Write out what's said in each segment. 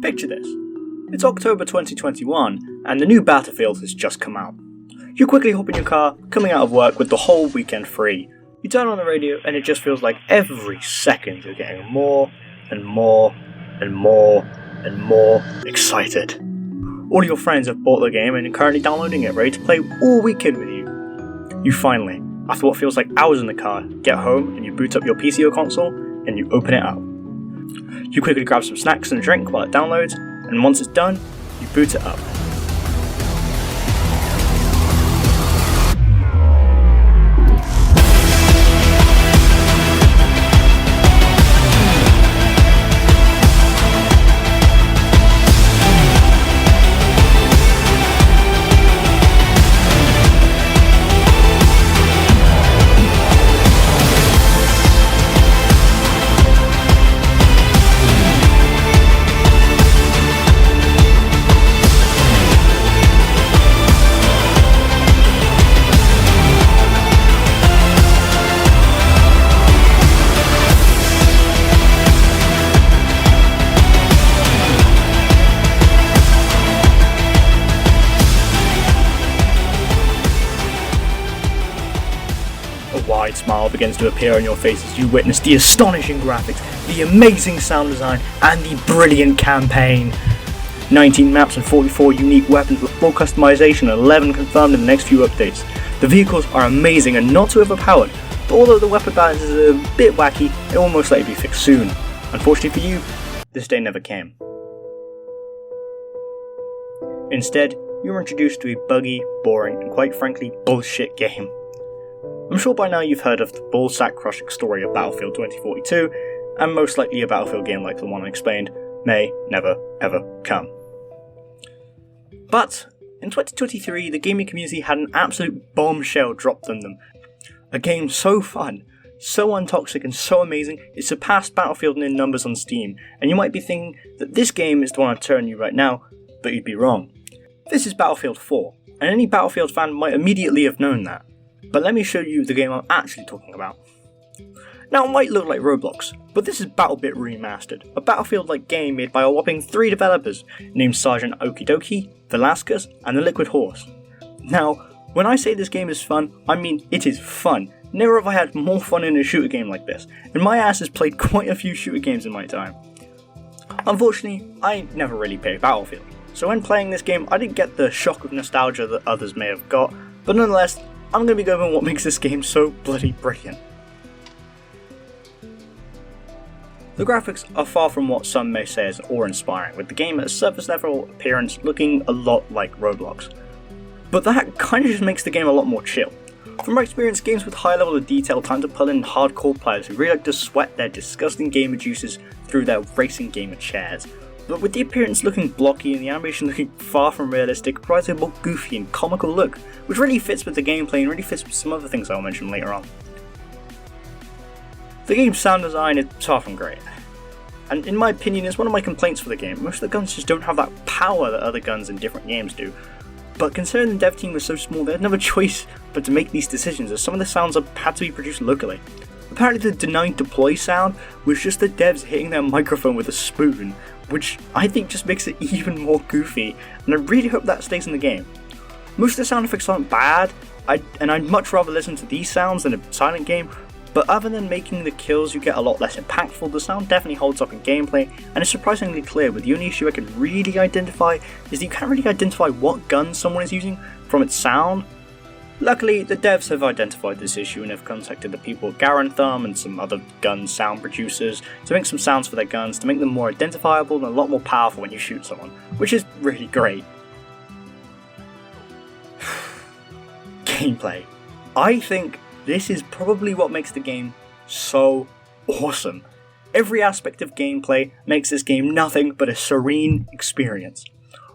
Picture this. It's October 2021, and the new Battlefield has just come out. You quickly hop in your car, coming out of work with the whole weekend free. You turn on the radio, and it just feels like every second you're getting more and more and more and more excited. All your friends have bought the game and are currently downloading it, ready to play all weekend with you. You finally, after what feels like hours in the car, get home and you boot up your PC or console and you open it up. You quickly grab some snacks and a drink while it downloads, and once it's done, you boot it up. A wide smile begins to appear on your face as you witness the astonishing graphics, the amazing sound design, and the brilliant campaign. 19 maps and 44 unique weapons with full customization and 11 confirmed in the next few updates. The vehicles are amazing and not too overpowered, but although the weapon balance is a bit wacky, it will most likely be fixed soon. Unfortunately for you, this day never came. Instead, you were introduced to a buggy, boring, and quite frankly bullshit game. I'm sure by now you've heard of the ballsack crushing story of Battlefield 2042, and most likely a Battlefield game like the one I explained may never ever come. But in 2023, the gaming community had an absolute bombshell dropped on them. A game so fun, so untoxic, and so amazing, it surpassed Battlefield in numbers on Steam, and you might be thinking that this game is the one I'm telling you right now, but you'd be wrong. This is Battlefield 4, and any Battlefield fan might immediately have known that. But let me show you the game I'm actually talking about. Now it might look like Roblox, but this is BattleBit Remastered, a Battlefield-like game made by a whopping 3 developers named Sergeant Okidoki, Velasquez, and the Liquid Horse. Now, when I say this game is fun, I mean it is fun. Never have I had more fun in a shooter game like this, and my ass has played quite a few shooter games in my time. Unfortunately, I never really played Battlefield, so when playing this game I didn't get the shock of nostalgia that others may have got, but nonetheless, I'm going to be going over what makes this game so bloody brilliant. The graphics are far from what some may say is awe-inspiring, with the game at a surface level appearance looking a lot like Roblox. But that kind of just makes the game a lot more chill. From my experience, games with high level of detail tend to pull in hardcore players who really like to sweat their disgusting gamer juices through their racing gamer chairs. But with the appearance looking blocky and the animation looking far from realistic, it provides a more goofy and comical look, which really fits with the gameplay and really fits with some other things I'll mention later on. The game's sound design is far from great, and in my opinion is one of my complaints for the game. Most of the guns just don't have that power that other guns in different games do, but considering the dev team was so small they had no choice but to make these decisions, as some of the sounds had to be produced locally. Apparently the deny deploy sound was just the devs hitting their microphone with a spoon, which I think just makes it even more goofy, and I really hope that stays in the game. Most of the sound effects aren't bad, and I'd much rather listen to these sounds than a silent game, but other than making the kills you get a lot less impactful, the sound definitely holds up in gameplay, and is surprisingly clear, with the only issue I can really identify is that you can't really identify what gun someone is using from its sound. Luckily, the devs have identified this issue and have contacted the people at Garantham and some other gun sound producers to make some sounds for their guns to make them more identifiable and a lot more powerful when you shoot someone, which is really great. Gameplay. I think this is probably what makes the game so awesome. Every aspect of gameplay makes this game nothing but a serene experience.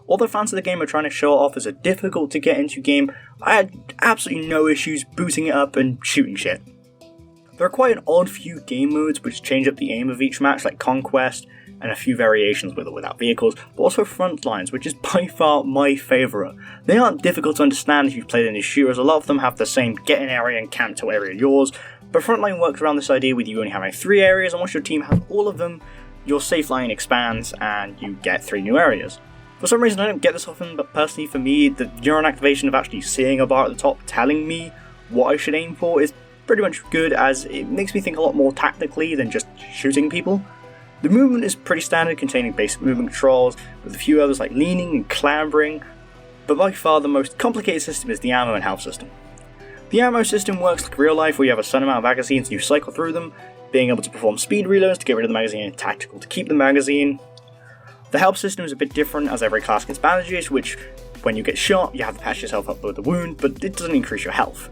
Although fans of the game are trying to show it off as a difficult to get into game, I had absolutely no issues booting it up and shooting shit. There are quite an odd few game modes which change up the aim of each match, like Conquest, and a few variations with or without vehicles, but also Frontlines, which is by far my favourite. They aren't difficult to understand if you've played any shooters, a lot of them have the same get in area and camp till area yours, but Frontline works around this idea with you only having 3 areas, and once your team has all of them, your safe line expands and you get 3 new areas. For some reason I don't get this often, but personally for me, the neuron activation of actually seeing a bar at the top telling me what I should aim for is pretty much good, as it makes me think a lot more tactically than just shooting people. The movement is pretty standard, containing basic movement controls, with a few others like leaning and clambering, but by far the most complicated system is the ammo and health system. The ammo system works like real life, where you have a certain amount of magazines and you cycle through them, being able to perform speed reloads to get rid of the magazine and tactical to keep the magazine. The health system is a bit different, as every class gets bandages, which when you get shot you have to patch yourself up with a wound, but it doesn't increase your health.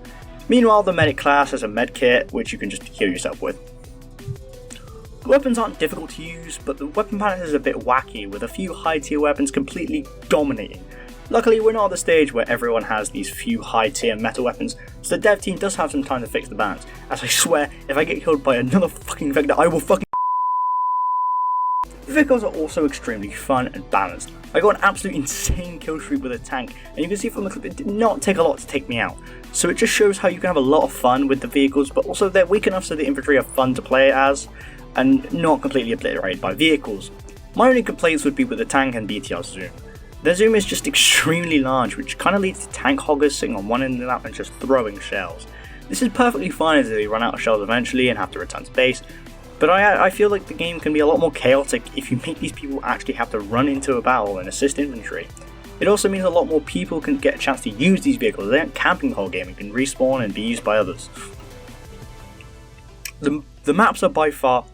Meanwhile, the medic class has a med kit, which you can just heal yourself with. The weapons aren't difficult to use, but the weapon pattern is a bit wacky, with a few high tier weapons completely dominating. Luckily, we're not at the stage where everyone has these few high tier metal weapons, so the dev team does have some time to fix the balance, as I swear, if I get killed by another fucking Vector, I will fucking. The vehicles are also extremely fun and balanced. I got an absolute insane kill streak with a tank, and you can see from the clip it did not take a lot to take me out. So it just shows how you can have a lot of fun with the vehicles, but also they're weak enough so the infantry are fun to play as, and not completely obliterated by vehicles. My only complaints would be with the tank and BTR zoom. Their zoom is just extremely large, which kind of leads to tank hoggers sitting on one end of the map and just throwing shells. This is perfectly fine as they run out of shells eventually and have to return to base, but I feel like the game can be a lot more chaotic if you make these people actually have to run into a battle and assist infantry. It also means a lot more people can get a chance to use these vehicles. They aren't camping the whole game and can respawn and be used by others. The maps are by far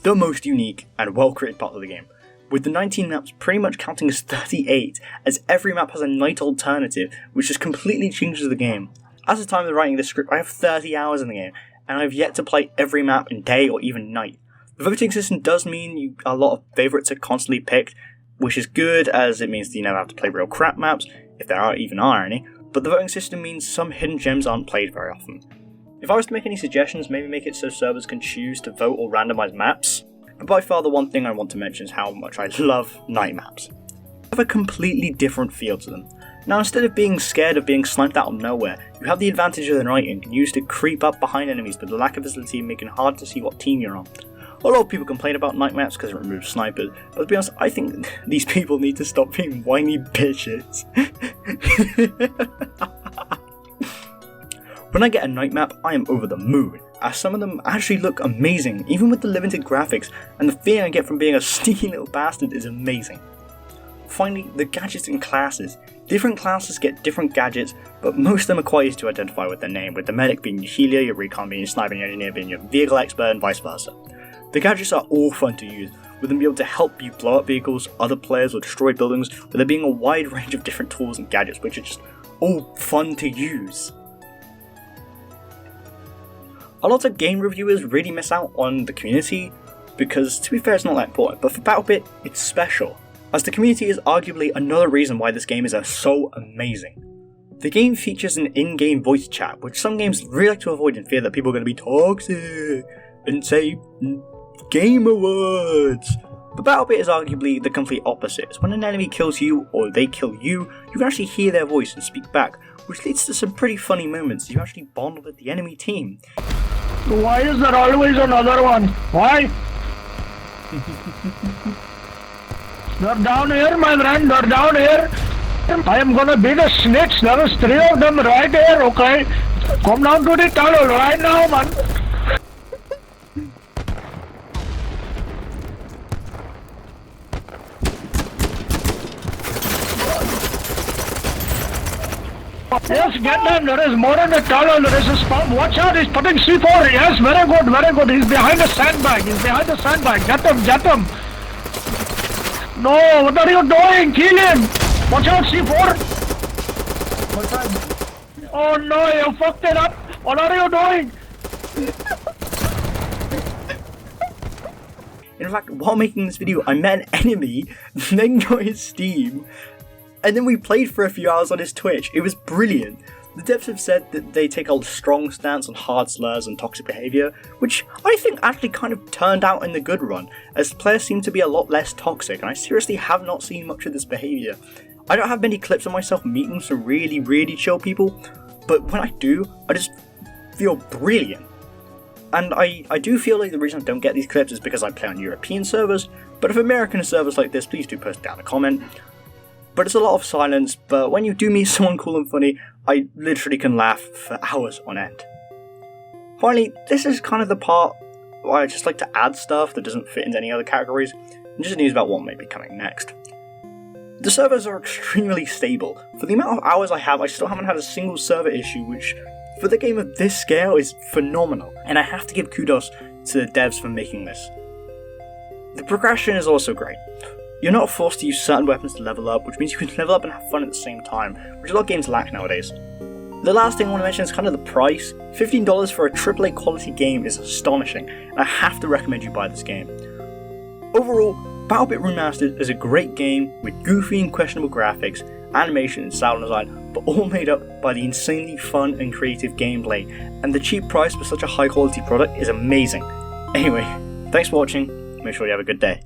the most unique and well created part of the game, with the 19 maps pretty much counting as 38, as every map has a night alternative, which just completely changes the game. As of the time of writing this script, I have 30 hours in the game, and I've yet to play every map in day or even night. The voting system does mean a lot of favourites are constantly picked, which is good, as it means that you never have to play real crap maps, if there are any, but the voting system means some hidden gems aren't played very often. If I was to make any suggestions, maybe make it so servers can choose to vote or randomise maps, but by far the one thing I want to mention is how much I love night maps. They have a completely different feel to them. Now, instead of being scared of being sniped out of nowhere, you have the advantage of the night and can use to creep up behind enemies, but the lack of visibility making it hard to see what team you're on. A lot of people complain about night maps because it removes snipers, but to be honest, I think these people need to stop being whiny bitches. When I get a night map, I am over the moon, as some of them actually look amazing, even with the limited graphics, and the feeling I get from being a sneaky little bastard is amazing. Finally, the gadgets and classes. Different classes get different gadgets, but most of them are quite easy to identify with their name, with the medic being your healer, your recon being your sniper, and your engineer being your vehicle expert, and vice versa. The gadgets are all fun to use, with them being able to help you blow up vehicles, other players, or destroy buildings, with there being a wide range of different tools and gadgets, which are just all fun to use. A lot of game reviewers really miss out on the community, because to be fair it's not that important, but for BattleBit it's special, as the community is arguably another reason why this game is so amazing. The game features an in-game voice chat, which some games really like to avoid in fear that people are going to be toxic and say gamer words. But BattleBit is arguably the complete opposite, as when an enemy kills you or they kill you, you can actually hear their voice and speak back, which leads to some pretty funny moments as you actually bond with the enemy team. Why is there always another one? Why? They're down here, my friend, they're down here. I am gonna beat a snitch. There is 3 of them right here, okay? Come down to the tunnel right now, man. Yes, get them. There is more in the tunnel. There is a spawn. Watch out, he's putting C4. Yes, very good, very good. He's behind the sandbag. He's behind the sandbag. Get him, get him. No, what are you doing? Kill him. Watch out, C4. Oh no, you fucked it up. What are you doing? In fact, while making this video, I met an enemy, then got his Steam, and then we played for a few hours on his Twitch. It was brilliant. The devs have said that they take a strong stance on hard slurs and toxic behaviour, which I think actually kind of turned out in the good run, as players seem to be a lot less toxic, and I seriously have not seen much of this behaviour. I don't have many clips of myself meeting some really chill people, but when I do, I just feel brilliant. And I do feel like the reason I don't get these clips is because I play on European servers, but if American servers like this, please do post down a comment. But it's a lot of silence, but when you do meet someone cool and funny, I literally can laugh for hours on end. Finally, this is kind of the part where I just like to add stuff that doesn't fit into any other categories, and just news about what may be coming next. The servers are extremely stable. For the amount of hours I have, I still haven't had a single server issue, which for the game of this scale is phenomenal, and I have to give kudos to the devs for making this. The progression is also great. You're not forced to use certain weapons to level up, which means you can level up and have fun at the same time, which a lot of games lack nowadays. The last thing I want to mention is kind of the price. $15 for a AAA quality game is astonishing, and I have to recommend you buy this game. Overall, BattleBit Remastered is a great game with goofy and questionable graphics, animation and sound design, but all made up by the insanely fun and creative gameplay, and the cheap price for such a high quality product is amazing. Anyway, thanks for watching, make sure you have a good day.